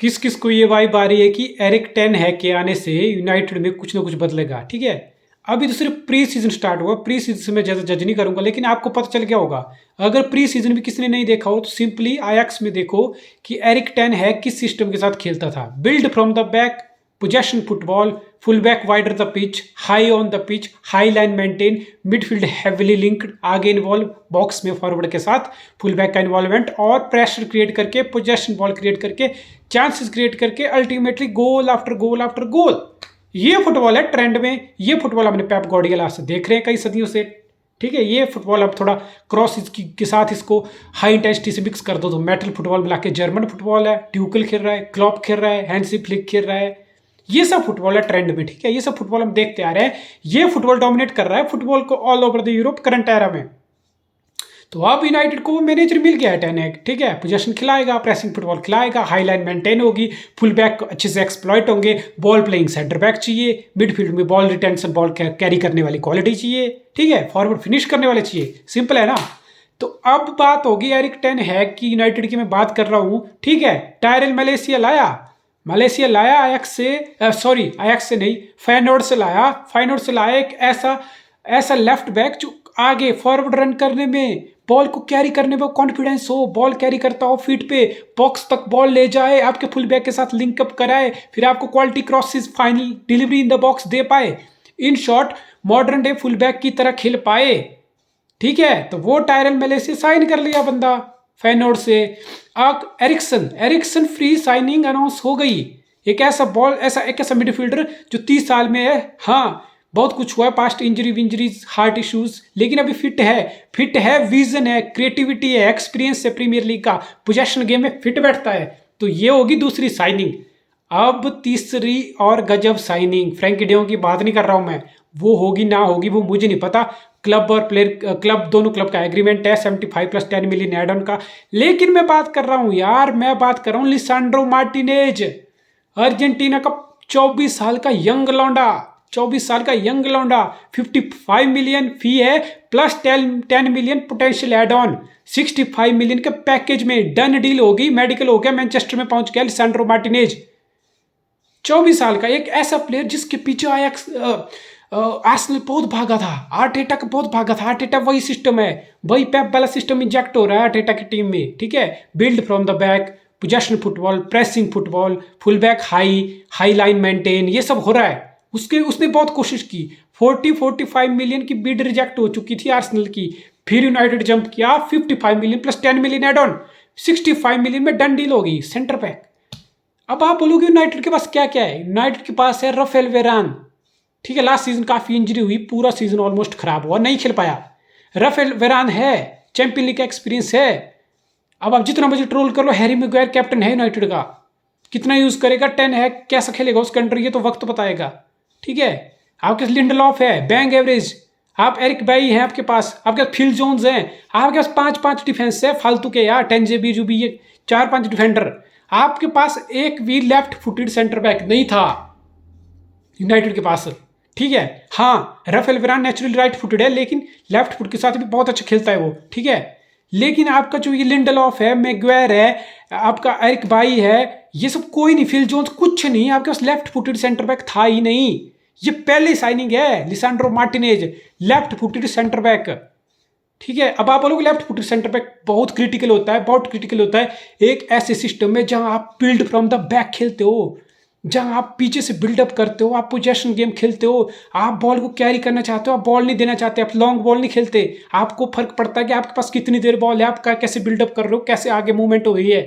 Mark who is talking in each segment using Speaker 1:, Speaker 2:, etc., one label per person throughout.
Speaker 1: किस किस को ये वाइब आ रही है कि एरिक टेन हैग के आने से यूनाइटेड में कुछ ना कुछ बदलेगा। ठीक है, अभी तो सिर्फ प्री सीजन स्टार्ट हुआ, प्री सीजन से मैं ज़्यादा जज नहीं करूंगा, लेकिन आपको पता चल गया होगा। अगर प्री सीजन भी किसी ने नहीं देखा हो तो सिंपली आयक्स में देखो कि एरिक टेन हैग किस सिस्टम के साथ खेलता था। Build from the back, possession football, full back wider the pitch, high on the pitch, high line maintain, midfield heavily linked, आगे इन्वॉल्व बॉक्स में फॉरवर्ड के साथ, फुल बैक का इन्वॉल्वमेंट और प्रेशर क्रिएट करके, पोजेशन बॉल क्रिएट करके, chances create करके, ultimately goal after goal after goal. ये फुटबॉल है ट्रेंड में, ये फुटबॉल हमने पेप गार्डियोला से देख रहे हैं कई सदियों से। ठीक है, ये फुटबॉल अब थोड़ा क्रॉस के साथ इसको हाई इंटेंसिटी से मिक्स कर दो तो मेटल फुटबॉल मिला के जर्मन फुटबॉल है। ट्यूकल खेल रहा है, क्लॉप खेल रहा है, हैंसी फ्लिक खेल रहा है, ये सब फुटबॉल है ट्रेंड में। ठीक है, ये सब फुटबॉल हम देखते आ रहे हैं, ये फुटबॉल डोमिनेट कर रहा है फुटबॉल को all over the Europe current era में। तो अब यूनाइटेड को वो मैनेजर मिल गया है टेन हैग। ठीक है, पोजीशन खिलाएगा, प्रेसिंग फुटबॉल खिलाएगा, हाई लाइन मेंटेन होगी, फुल बैक अच्छे से एक्सप्लॉइट होंगे, बॉल प्लेइंग सेंटर बैक चाहिए, मिडफील्ड में बॉल रिटेंशन, बॉल कैरी करने वाली क्वालिटी चाहिए। ठीक है, फॉरवर्ड फिनिश करने वाले चाहिए। सिंपल है ना। तो अब बात होगी एरिक टेन हैग की, यूनाइटेड की मैं बात कर रहा हूं। ठीक है, टायरल मलेशिया लाया, मलेशिया लाया आयक्स से, सॉरी आयक्स से नहीं, फेनोर्ड से लाया। फेनोर्ड से लाया एक ऐसा लेफ्ट बैक जो आगे फॉरवर्ड रन करने में, बॉल को कैरी करने में कॉन्फिडेंस हो, बॉल कैरी करता हो फीट पे, बॉक्स तक बॉल ले जाए, आपके फुल बैक के साथ लिंकअप कराए, फिर आपको quality crosses, final delivery in the box दे पाए। In short modern day full back की तरह खेल पाए। ठीक है, तो वो टायरल मलेशिया साइन कर लिया बंदा फेनोर्ड से। एरिक्सन फ्री साइनिंग अनाउंस हो गई। एक ऐसा मिडफील्डर जो 30 साल में है। हाँ, बहुत कुछ हुआ है, पास्ट इंजरीज, हार्ट इश्यूज, लेकिन अभी फिट है, विजन है, क्रिएटिविटी है, एक्सपीरियंस है प्रीमियर लीग का, पोजेशन गेम में फिट बैठता है। तो ये होगी दूसरी साइनिंग। अब तीसरी और गजब साइनिंग, फ्रैंकी डियोंग की बात नहीं कर रहा हूं मैं, वो होगी ना होगी वो मुझे नहीं पता। क्लब दोनों क्लब का एग्रीमेंट है 75+10 मिलियन एड ऑन का। लेकिन मैं बात कर रहा हूं यार, मैं बात कर रहा हूं लिसांड्रो मार्टिनेज, अर्जेंटीना का 24 साल का यंग लौंडा, 24 साल का यंग लौंडा। 55 मिलियन फी है plus 10 million potential add on, 65 million के पैकेज में डन डील होगी, मेडिकल हो गया, मैनचेस्टर में पहुंच गया लिसांड्रो मार्टिनेज। 24 साल का एक ऐसा प्लेयर जिसके पीछे आयक्स आर्सेनल बहुत भागा था, आर्टेटा का बहुत भागा था। आर्टेटा वही सिस्टम है, वही पेप वाला सिस्टम इंजेक्ट हो रहा है आर्टेटा की टीम में। ठीक है, build from the back, possession football, pressing football, full back high line maintain, ये सब हो रहा है। उसने बहुत कोशिश की। 45 मिलियन की बिड रिजेक्ट हो चुकी थी आर्सेनल की, फिर यूनाइटेड जंप किया 55 million plus 10 million add on, 65 million में डन डील होगी सेंटर बैक। अब आप बोलोगे यूनाइटेड के पास क्या क्या है? यूनाइटेड के पास है राफेल वेरान। ठीक है, लास्ट सीजन काफी इंजरी हुई, पूरा सीजन ऑलमोस्ट खराब हुआ, नहीं खेल पाया। राफेल वेरान है, चैंपियन लीग का एक्सपीरियंस है। अब आप जितना मुझे ट्रोल कर लो, हैरी मैग्वायर कैप्टन है यूनाइटेड का, कितना यूज करेगा, 10 है, कैसा खेलेगा उसके अंडर, ये तो वक्त बताएगा। ठीक है, आपके पास लिंडलॉफ है, बैंग एवरेज, आप एरिक बाई हैं आपके पास, आपके पास फिल जोन्स हैं, आपके पास 5 डिफेंस है फालतू के यार, 10 जेबी जो भी, ये 4-5 डिफेंडर। आपके पास एक भी लेफ्ट फुटेड सेंटर बैक नहीं था यूनाइटेड के पास। ठीक है, हाँ राफेल वेरान नेचुरली राइट फुटेड है, लेकिन लेफ्ट फुट के साथ भी बहुत अच्छा खेलता है वो। ठीक है, लेकिन आपका जो ये लिंडलॉफ है, मैग्वायर है, आपका एरिक बाई है, ये सब कोई नहीं, फिल जोन्स कुछ नहीं, आपके पास लेफ्ट फुटेड सेंटर बैक था ही नहीं। ये पहली साइनिंग है Lisandro Martinez, left footed centre back. ठीक है, अब आप बोलोगे लेफ्ट फुटेड सेंटर बैक बहुत क्रिटिकल होता है, बहुत क्रिटिकल होता है एक ऐसे सिस्टम में जहां आप बिल्ड फ्रॉम द बैक खेलते हो, जहां आप पीछे से बिल्डअप करते हो, आप पोजेशन गेम खेलते हो, आप बॉल को कैरी करना चाहते हो, आप बॉल नहीं देना चाहते, आप लॉन्ग बॉल नहीं खेलते। आपको फर्क पड़ता है कि आपके पास कितनी देर बॉल है, आप कैसे बिल्डअप कर रहे हो, कैसे आगे मूवमेंट हो रही है।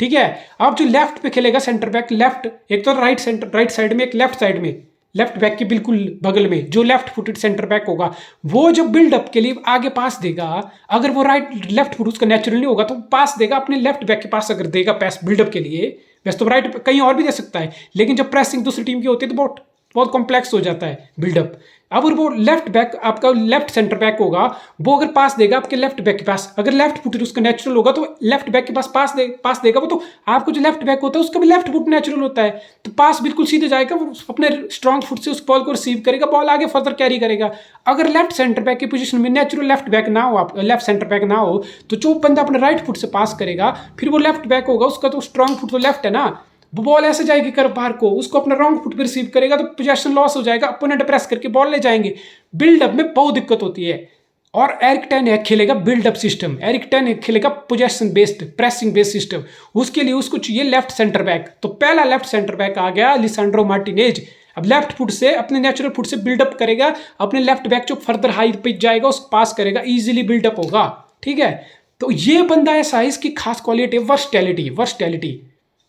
Speaker 1: ठीक है, आप जो लेफ्ट पे खेलेगा सेंटर बैक, लेफ्ट एक तो राइट साइड में, एक लेफ्ट साइड में, लेफ्ट बैक के बिल्कुल बगल में जो लेफ्ट फुटेड सेंटर बैक होगा, वो जो बिल्डअप के लिए आगे पास देगा, अगर वो लेफ्ट फुट उसका नेचुरली होगा तो पास देगा अपने लेफ्ट बैक के पास, अगर देगा पास बिल्डअप के लिए। वैसे तो राइट कहीं और भी दे सकता है, लेकिन जब प्रेसिंग दूसरी टीम की होती है तो बहुत बहुत कॉम्प्लेक्स हो जाता है बिल्डअप। अब वो लेफ्ट बैक आपका लेफ्ट सेंटर बैक होगा, वो अगर पास देगा आपके लेफ्ट बैक के पास, अगर लेफ्ट फुट उसका नेचुरल होगा तो लेफ्ट बैक के पास पास देगा वो, तो आपको जो लेफ्ट बैक होता है उसका भी लेफ्ट फुट नेचुरल होता है, तो पास बिल्कुल सीधे जाएगा, वो अपने स्ट्रॉन्ग फुट से उस बॉल को रिसीव करेगा, बॉल आगे फर्दर कैरी करेगा। अगर लेफ्ट सेंटर बैक की पोजीशन में नेचुरल लेफ्ट बैक ना हो, आप लेफ्ट सेंटर बैक ना हो, तो जो बंदा अपने राइट फुट से पास करेगा, फिर वो लेफ्ट बैक होगा, उसका तो स्ट्रॉन्ग फुट तो लेफ्ट है ना, वो बॉल ऐसे जाएगी कर बाहर को, उसको अपना रॉन्ग फुट पे रिसीव करेगा तो पोजेशन लॉस हो जाएगा, अपोनेंट प्रेस करके बॉल ले जाएंगे। बिल्डअप में बहुत दिक्कत होती है। और एरिक टेन हैग खेलेगा बिल्डअप सिस्टम, एरिक टेन हैग खेलेगा possession based pressing based system. उसके लिए उसको चाहिए लेफ्ट सेंटर बैक। तो पहला लेफ्ट सेंटर बैक आ गया लिसांड्रो मार्टिनेज। अब लेफ्ट फुट से अपने नेचुरल फुट से बिल्डअप करेगा, अपने लेफ्ट बैक जो फर्दर हाई पिच जाएगा उस पास करेगा, इजीली बिल्डअप होगा। ठीक है, तो ये बंदा ऐसा है, इसकी खास क्वालिटी है वर्सटैलिटी,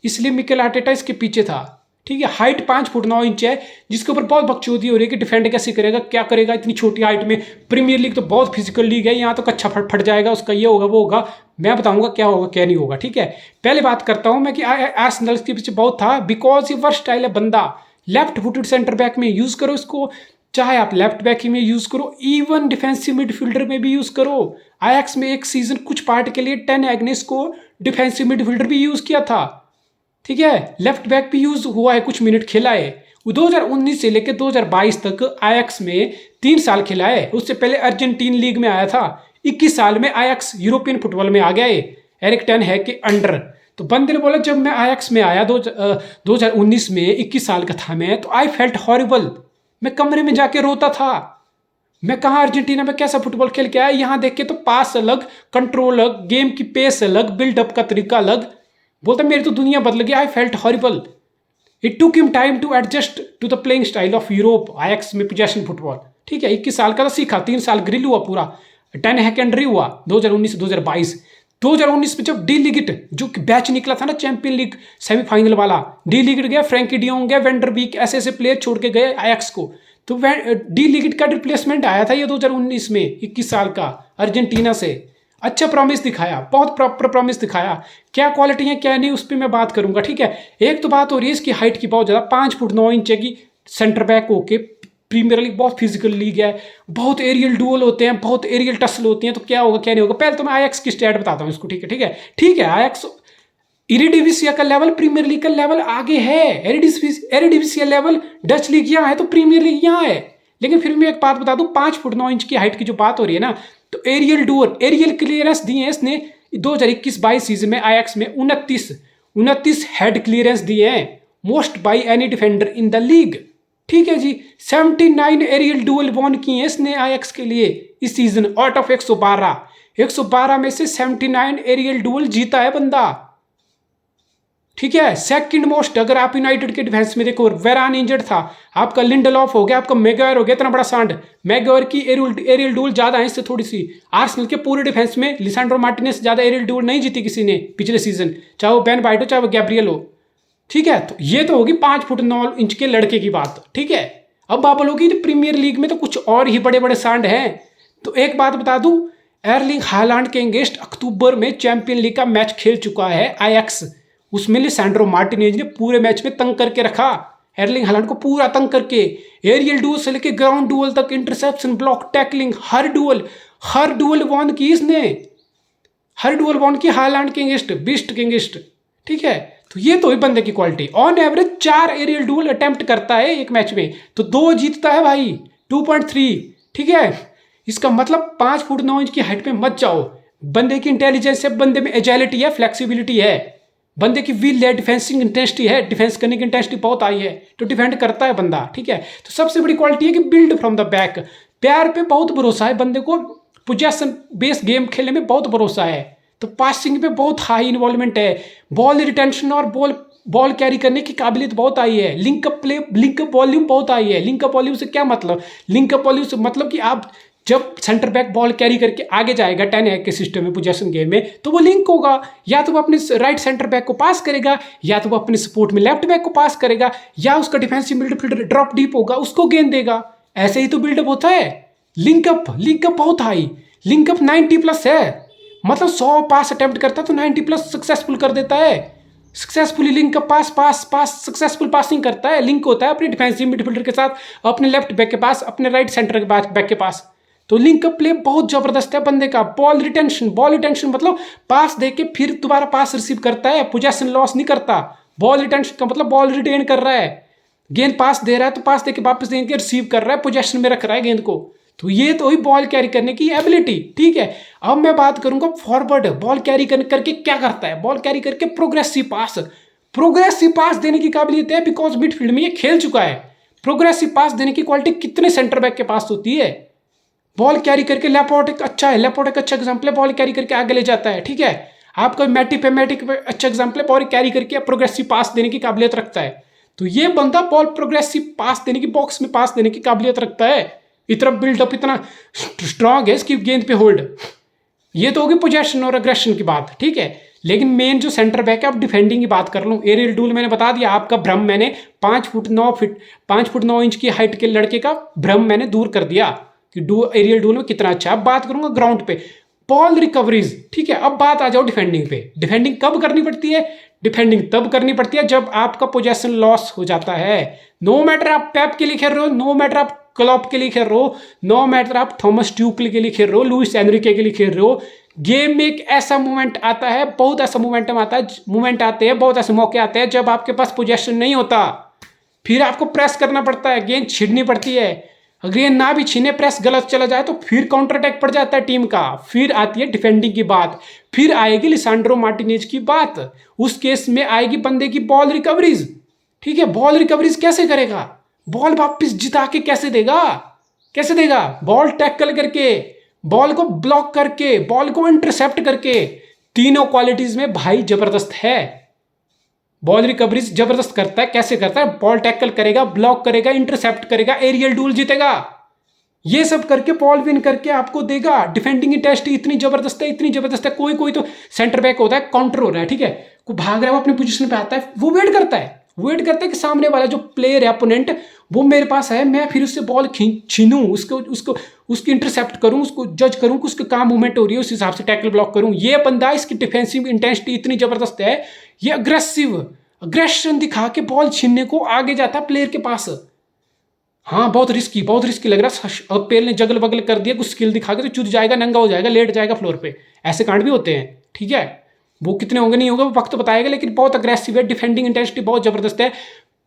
Speaker 1: इसलिए मिकेल आर्टेटा इसके पीछे था। ठीक है, हाइट 5 फुट 9 इंच है, जिसके ऊपर बहुत बकचोदी हो रही है कि डिफेंड कैसे करेगा, क्या करेगा इतनी छोटी हाइट में। प्रीमियर लीग तो बहुत फिजिकल लीग है, यहाँ तो कच्चा फट जाएगा उसका, ये होगा वो होगा। मैं बताऊंगा क्या होगा क्या नहीं होगा। ठीक है, पहले बात करता हूं मैं कि आर्सेनल के पीछे बहुत था, बिकॉज ये वर्सटाइल है बंदा। लेफ्ट फुटेड सेंटर बैक में यूज करो इसको, चाहे आप लेफ्ट बैक ही में यूज करो, इवन डिफेंसिव मिडफील्डर में भी यूज करो। आयैक्स में एक सीजन कुछ पार्ट के लिए टेन एग्नेस को डिफेंसिव मिडफील्डर भी यूज किया था। ठीक है, लेफ्ट बैक भी यूज हुआ है, कुछ मिनट खेला है। 2019 से लेकर 2022 तक आयैक्स में 3 साल खेला है। उससे पहले अर्जेंटीन लीग में आया था। 21 साल में आयैक्स यूरोपियन फुटबॉल में आ गया है एरिक टेन हैग के अंडर। तो बंदे ने बोला जब मैं आयैक्स में आया 2019 में 21 साल का था मैं, तो आई फेल्ट हॉरिबल। मैं कमरे में जाके रोता था। मैं कहाँ अर्जेंटीना में कैसा फुटबॉल खेल के आया, यहाँ देख के तो पास अलग, कंट्रोल अलग, गेम की पेस अलग, बिल्डअप का तरीका अलग। बोलता मेरी तो दुनिया बदल गई, I felt horrible. It took him time to adjust to the playing style of Europe Ajax में पोजेशन फुटबॉल। ठीक है, 21 साल का तो सीखा, 3 साल ग्रिल हुआ पूरा, टेन हैकेंडरी हुआ 2019 से 2022। 2019 में जब डी लिगिट जो बैच निकला था ना चैंपियन लीग सेमीफाइनल वाला, डी लिगिट गया, फ्रैंकी डियोंग गया, वेंडर बीक, ऐसे ऐसे प्लेयर छोड़ के गए आयैक्स को। तो डी लिगिट का रिप्लेसमेंट आया था ये 2019 में 21 साल का अर्जेंटीना से। अच्छा प्रॉमिस दिखाया, बहुत प्रॉपर प्रॉमिस दिखाया। क्या क्वालिटी है क्या नहीं उस पर मैं बात करूंगा। ठीक है, एक तो बात हो रही है इसकी हाइट की बहुत ज़्यादा, 5 फुट 9 इंच की सेंटर बैक होके, प्रीमियर लीग बहुत फिजिकल लीग है, बहुत एरियल डुअल होते हैं, बहुत एरियल टसल होती हैं। तो क्या होगा क्या नहीं होगा, पहले तो मैं आयैक्स की स्टैट बताता हूँ इसको। ठीक है ठीक है ठीक है, आयैक्स एरिडिविसिया का लेवल प्रीमियर लीग का लेवल आगे है। एरिडिविसिया लेवल डच लीग यहाँ है तो प्रीमियर लीग यहाँ है। लेकिन फिर मैं एक बात बता दूं, 5 फुट 9 इंच की हाइट की जो बात हो रही है ना, तो एरियल डुअल, एरियल क्लियरेंस दिए हैं इसने 2021-22 सीजन में आयैक्स में 29 हेड क्लियरेंस दिए हैं, most by any defender in the league. ठीक है जी, 79 एरियल डुअल वॉन किए हैं इसने आयैक्स के लिए इस सीजन, आउट ऑफ 112 में से 79 एरियल डुअल जीता है बंदा। ठीक है, सेकंड मोस्ट। अगर आप यूनाइटेड के डिफेंस में देखो, वेरान इंजर्ड था, आपका लिंडलॉफ हो गया, आपका मैग्वायर हो गया, इतना बड़ा सांड, मैग्वायर की एरियल डुअल ज्यादा है इससे थोड़ी सी। आर्सेनल के पूरे डिफेंस में लिसांड्रो मार्टिनेज ज्यादा एरियल डुअल नहीं जीती किसी ने पिछले सीजन, चाहे वो बेन वाइट हो चाहे वो गैब्रियल हो। ठीक है, तो ये तो होगी 5 फुट 9 इंच के लड़के की बात। ठीक है, अब बात बोलोगी तो प्रीमियर लीग में तो कुछ और ही बड़े बड़े सांड हैं। तो एक बात बता दूं, एर्लिंग हालांड के अगेंस्ट अक्टूबर में चैंपियन लीग का मैच खेल चुका है आयैक्स। उसमें लिसांड्रो मार्टिनेज ने पूरे मैच में तंग करके रखा एर्लिंग हालांड को, पूरा तंग करके, एरियल डुअल से लेके ग्राउंड डुअल तक, इंटरसेप्शन, ब्लॉक, टैकलिंग, हर डुअल वॉन की इसने, हर डुअल वॉन की हालांड के अगेंस्ट, बीस्ट के अगेंस्ट। ठीक है, तो ये तो ही बंदे की quality. On average 4 aerial duel attempt करता है एक मैच में, तो 2 जीतता है भाई, 2.3। ठीक है, इसका मतलब 5 फुट 9 इंच की हाइट में मत जाओ। बंदे की इंटेलिजेंस है, बंदे में एजाइलिटी है, फ्लेक्सिबिलिटी है, बंदे की व्हील है, डिफेंसिंग इंटेंसिटी है, डिफेंस करने की इंटेंसिटी बहुत आई है, तो डिफेंड करता है बंदा। ठीक है, तो सबसे बड़ी क्वालिटी है कि बिल्ड फ्रॉम द बैक, प्यार पे बहुत भरोसा है बंदे को, पोजेशन बेस्ड गेम खेलने में बहुत भरोसा है, तो पासिंग पे बहुत हाई इन्वॉल्वमेंट है, बॉल रिटेंशन और बॉल कैरी करने की काबिलियत बहुत आई है, लिंकअप वॉल्यूम बहुत आई है। लिंकअप वॉल्यूम से क्या मतलब, लिंकअप वॉल्यूम से मतलब कि आप जब सेंटर बैक बॉल कैरी करके आगे जाएगा 10 हैग के सिस्टम में, पोजेशन गेम में, तो वो लिंक होगा, या तो वो अपने राइट सेंटर बैक को पास करेगा, या तो वो अपने सपोर्ट में लेफ्ट बैक को पास करेगा, या उसका डिफेंसिव मिडफील्डर ड्रॉप डीप होगा, उसको गेंद देगा। ऐसे ही तो बिल्डअप होता है। लिंकअप बहुत हाई, लिंकअप 90+ है, मतलब 100 पास अटेम्प्ट करता है तो 90+ सक्सेसफुल कर देता है। सक्सेसफुली लिंकअप पास सक्सेसफुल पासिंग करता है, लिंक होता है अपने डिफेंसिव मिडफील्डर के साथ, अपने लेफ्ट बैक के पास, अपने राइट सेंटर बैक के पास। तो लिंकअप प्ले बहुत जबरदस्त है बंदे का। बॉल रिटेंशन मतलब पास देके फिर दोबारा पास रिसीव करता है, पोजेशन लॉस नहीं करता। बॉल रिटेंशन का मतलब बॉल रिटेन कर रहा है, गेंद पास दे रहा है तो पास देके वापस देके रिसीव कर रहा है, पोजेशन में रख रहा है गेंद को। तो ये तो ही बॉल कैरी करने की एबिलिटी। ठीक है, अब मैं बात करूंगा फॉरवर्ड, बॉल कैरी करके क्या करता है। बॉल कैरी करके प्रोग्रेसिव प्रोग्रेसिव पास देने की काबिलियत है, बिकॉज मिडफील्ड में ये खेल चुका है। प्रोग्रेसिव पास देने की क्वालिटी कितने सेंटर बैक के पास होती है। बॉल कैरी करके लैपोर्ट एक अच्छा है, लैपोर्ट एक अच्छा एग्जाम्पल है, बॉल कैरी करके आगे ले जाता है, ठीक है। आपका मैटिप अच्छा एग्जाम्पल है, बॉल कैरी करके प्रोग्रेसिव पास देने की काबिलियत रखता है। तो ये बंदा बॉल प्रोग्रेसिव पास देने की, बॉक्स में पास देने की काबिलियत रखता है। इतना बिल्डअप, इतना स्ट्रांग है इसकी गेंद पे होल्ड। ये तो होगी पोजेशन और अग्रेशन की बात, ठीक है। लेकिन मेन जो सेंटर बैक है, अब डिफेंडिंग की बात कर लूँ। एरियल डूल मैंने बता दिया, आपका भ्रम मैंने 5 फुट 9 इंच की हाइट के लड़के का भ्रम मैंने दूर कर दिया कि एरियल डूल में कितना अच्छा है। अब बात करूंगा ग्राउंड पे बॉल रिकवरीज, ठीक है। अब बात आ जाओ डिफेंडिंग पे। डिफेंडिंग कब करनी पड़ती है? डिफेंडिंग तब करनी पड़ती है जब आपका पोजेशन लॉस हो जाता है। नो मैटर आप पेप के लिए खेल रहे हो, नो मैटर आप क्लॉप के लिए खेल रहे हो, नो मैटर आप थॉमस ट्यूकल के लिए खेल रहे हो, लुइस एनरिके के लिए खेल रहे हो। गेम में एक ऐसा मोमेंट आता है, बहुत ऐसा मोमेंटम आता है, मोमेंट आते हैं, बहुत ऐसे मौके आते हैं जब आपके पास पोजेशन नहीं होता, फिर आपको प्रेस करना पड़ता है, गेंद छीननी पड़ती है। अगर ये ना भी छीने, प्रेस गलत चला जाए तो फिर काउंटर अटैक पड़ जाता है टीम का। फिर आती है डिफेंडिंग की बात, फिर आएगी लिसांड्रो मार्टिनेज की बात। उस केस में आएगी बंदे की बॉल रिकवरीज, ठीक है। बॉल रिकवरीज कैसे करेगा? बॉल वापस जिता के कैसे देगा? कैसे देगा? बॉल टैकल करके, बॉल को ब्लॉक करके, बॉल को इंटरसेप्ट करके। तीनों क्वालिटीज में भाई जबरदस्त है। बॉल रिकवरीज जबरदस्त करता है। कैसे करता है? बॉल टैकल करेगा, ब्लॉक करेगा, इंटरसेप्ट करेगा, एरियल डूल जीतेगा। ये सब करके बॉल विन करके आपको देगा। डिफेंडिंग इंटेंसिटी इतनी जबरदस्त है, इतनी जबरदस्त है। कोई कोई तो सेंटर बैक होता है, काउंटर हो रहा है, ठीक है, कोई भाग रहा है, वो अपनी पोजीशन पे आता है, वो वेट करता है, वेट करता है कि सामने वाला जो प्लेयर है अपोनेंट, वो मेरे पास है, मैं फिर उससे बॉल छीनूं, उसकी इंटरसेप्ट करूं, उसको जज करूं कि उसके काम मूवमेंट हो रही है, उस हिसाब से टैकल ब्लॉक करूं। ये बंदा, इसकी डिफेंसिव इंटेंसिटी इतनी जबरदस्त है, ये अग्रेशन दिखा के बॉल छीनने को आगे जाता है प्लेयर के पास। हाँ, बहुत रिस्की लग रहा है। और पेल ने जगल बगल कर दिया, कुछ स्किल दिखा के तो चुद जाएगा, नंगा हो जाएगा, लेट जाएगा फ्लोर पे। ऐसे कांड भी होते हैं, ठीक है। वो कितने होंगे नहीं होंगे वो वक्त बताएगा, लेकिन बहुत अग्रेसिव है, डिफेंडिंग इंटेंसिटी बहुत जबरदस्त है।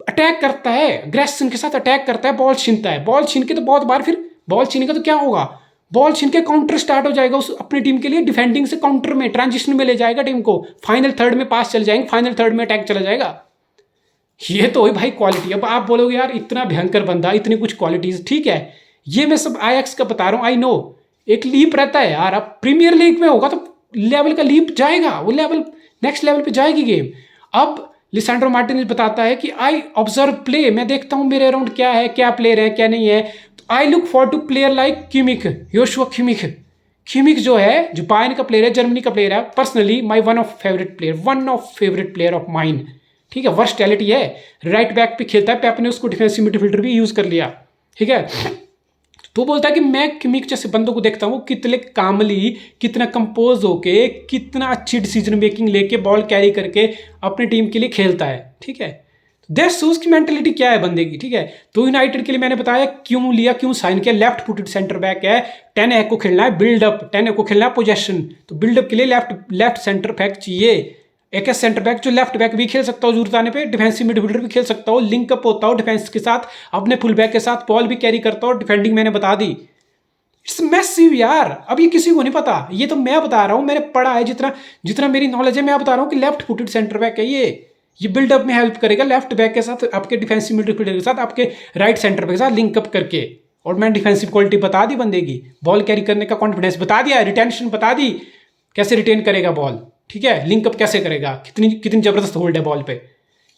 Speaker 1: अटैक करता है, अग्रेशन के साथ अटैक करता है, बॉल छीनता है। बॉल छीन के तो बहुत बार, फिर बॉल छीनेगा तो क्या होगा? बॉल छीन के काउंटर स्टार्ट हो जाएगा उस अपनी टीम के लिए। डिफेंडिंग से काउंटर में, ट्रांजिशन में ले जाएगा टीम को। फाइनल थर्ड में पास चल जाएंगे, फाइनल थर्ड में अटैक चला जाएगा। ये तो है भाई क्वालिटी। अब आप बोलोगे यार इतना भयंकर बंदा, इतनी कुछ क्वालिटीज, ठीक है, ये मैं सब आईएक्स का बता रहा हूँ। आई नो एक लीप रहता है यार, अब प्रीमियर लीग में होगा तो लेवल का लीप जाएगा, वो लेवल नेक्स्ट लेवल पे जाएगी गेम। अब लिसांड्रो मार्टिनेज बताता है कि आई ऑब्जर्व प्ले, मैं देखता हूँ मेरे अराउंड क्या है, क्या प्लेयर है, क्या नहीं है। तो I look for two player like Kimmich, Joshua Kimmich जो है, जो बायर्न का प्लेयर है, जर्मनी का प्लेयर है, personally my one of favourite player of mine, ठीक है। वर्सटैलिटी है, राइट बैक पे खेलता है, पेप ने उसको डिफेंसिव मिडफील्डर भी यूज कर लिया, ठीक है। तो बोलता है कि मैं किमिक जैसे बंदों को देखता हूँ कितने कामली, कितना कंपोज होके, कितना अच्छी डिसीजन मेकिंग लेके बॉल कैरी करके अपनी टीम के लिए खेलता है, ठीक है। दैट्स शोज की मेंटेलिटी क्या है बंदे की, ठीक है। तो यूनाइटेड के लिए मैंने बताया क्यों लिया, क्यों साइन किया। लेफ्ट फुटेड सेंटर बैक है, 10 हैक को खेलना है बिल्डअप, 10 हैक को खेलना है पोजेशन। तो बिल्डअप के लिए लेफ्ट सेंटर बैक चाहिए। एक सेंटर बैक जो लेफ्ट बैक भी खेल सकता हो जरूरत आने पे, डिफेंसिव मिडफील्डर भी खेल सकता हो, लिंकअप होता हो डिफेंस के साथ, अपने फुल बैक के साथ बॉल भी कैरी करता हो, डिफेंडिंग मैंने बता दी। इट्स मैसिव यार। अब ये किसी को नहीं पता, ये तो मैं बता रहा हूँ, मैंने पढ़ा है, जितना मेरी नॉलेज है मैं बता रहा हूँ कि लेफ्ट फुटेड सेंटर बैक है ये बिल्डअप में हेल्प करेगा लेफ्ट बैक के साथ, आपके डिफेंसिव मिडफील्डर के साथ, आपके राइट सेंटर बैक के साथ लिंकअप करके। और मैंने डिफेंसिव क्वालिटी बता दी बंदे की, बॉल कैरी करने का कॉन्फिडेंस बता दिया, रिटेंशन बता दी, कैसे रिटेन करेगा बॉल, ठीक है, लिंकअप कैसे करेगा, कितनी जबरदस्त होल्ड है बॉल पे।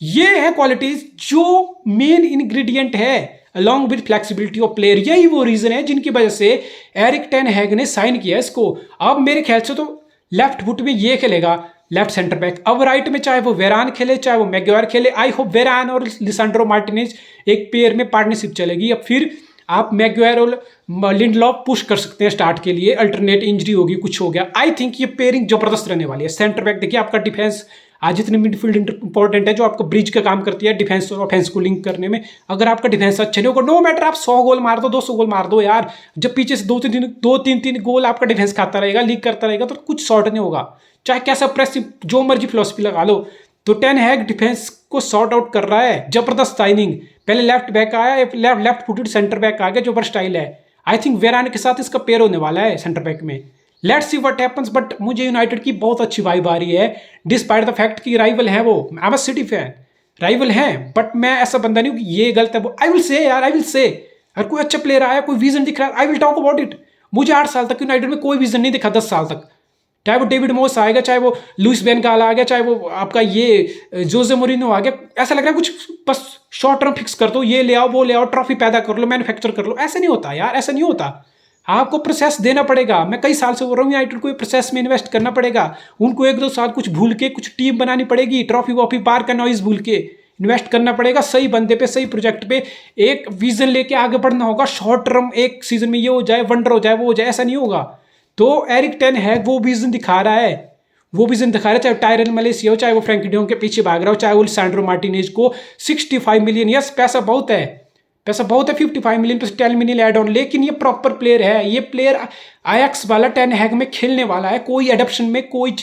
Speaker 1: ये है क्वालिटीज जो मेन इंग्रेडिएंट है along with flexibility of player. यही वो रीजन है जिनकी वजह से एरिक टेन हैग ने साइन किया इसको। अब मेरे ख्याल से तो लेफ्ट फुट में ये खेलेगा लेफ्ट सेंटर बैक। अब राइट में चाहे वो वेरान खेले, चाहे वो मैग्वायर खेले, आई होप वेरान और लिसांड्रो मार्टिनेज एक पेयर में पार्टनरशिप चलेगी। अब फिर आप मैग्वायर और लिंडलॉफ पुश कर सकते हैं स्टार्ट के लिए, अल्टरनेट इंजरी होगी, कुछ हो गया। आई थिंक ये पेयरिंग जबरदस्त रहने वाली है। सेंटर बैक देखिए, आपका डिफेंस आज इतनी मिडफील्ड इंपॉर्टेंट है, जो आपको ब्रिज का काम करती है डिफेंस और ऑफेंस को लिंक करने में। अगर आपका डिफेंस अच्छा नहीं होगा, नो मैटर आप 100 गोल मार दो, 200 गोल मार दो यार, जब पीछे से दो तीन गोल आपका डिफेंस खाता रहेगा, लीक करता रहेगा, तो कुछ शॉर्ट नहीं होगा। चाहे कैसा प्रेस, जो मर्जी फिलॉसफी लगा लो। तो 10 हैग डिफेंस को सॉर्ट आउट कर रहा है, जबरदस्त साइनिंग। पहले लेफ्ट बैक आया, लेफ्ट फुटेड सेंटर बैक आ गया जो वर्सटाइल है। आई थिंक वेरान के साथ इसका पेयर होने वाला है सेंटर बैक में। Let's see what happens. But मुझे यूनाइटेड की बहुत अच्छी वाइब आ रही है, डिस्पाइट द फैक्ट कि राइवल है वो। I am a city fan, rival है, बट मैं ऐसा बंदा नहीं हूँ कि ये गलत है वो। आई विल से यार, आई विल से, अगर कोई अच्छा प्लेयर आया, कोई विजन दिख रहा है, I will talk about it. मुझे 8 साल तक यूनाइटेड में कोई विजन नहीं दिखा, 10 साल तक, चाहे वो डेविड मोस आएगा, चाहे वो लुइस वैन गाल आ गया, चाहे वो आपका ये जोसे मोरिनो आ गया। ऐसा लग रहा है कुछ बस शॉर्ट टर्म फिक्स कर दो, ये ले आओ वो ले आओ, ट्रॉफी पैदा कर लो, मैन्युफैक्चर कर लो। ऐसा नहीं होता यार, ऐसा नहीं होता। आपको प्रोसेस देना पड़ेगा। मैं कई साल से बोल रहा हूँ, यूनाइटेड को प्रोसेस में इन्वेस्ट करना पड़ेगा। उनको 1-2 साल कुछ भूल के कुछ टीम बनानी पड़ेगी, ट्रॉफी वॉफी पार का नॉइज भूल के इन्वेस्ट करना पड़ेगा सही बंदे पे, सही प्रोजेक्ट पे, एक विजन लेके आगे बढ़ना होगा। शॉर्ट टर्म एक सीजन में ये हो जाए, वंडर हो जाए, वो हो जाए, ऐसा नहीं होगा। तो एरिक टेन हैग वो विजन दिखा रहा है, वो विजन दिखा रहा है। चाहे टायरन मलेसिया हो, चाहे वो फ्रैंकी डियोंग के पीछे भाग रहा हो, चाहे वो लिसांड्रो मार्टिनेज को 65 मिलियन, यस पैसा बहुत है, पैसा बहुत है, 55 million plus 10 million add on, लेकिन ये प्रॉपर प्लेयर है। ये प्लेयर आयक्स वाला टेन हैग में खेलने वाला है। कोई एडप्शन में कोई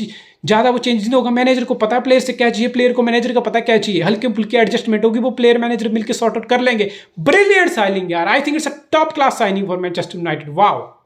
Speaker 1: ज्यादा वो चेंज नहीं होगा। मैनेजर को पता है प्लेयर से क्या चाहिए, प्लेयर को मैनेजर का पता क्या चाहिए, हल्के फुल्के एडजस्टमेंट होगी, वो प्लेयर मैनेजर मिलकर सॉर्ट आउट कर लेंगे। ब्रिलियंट साइनिंग यार, I think it's a top class signing for Manchester United. Wow.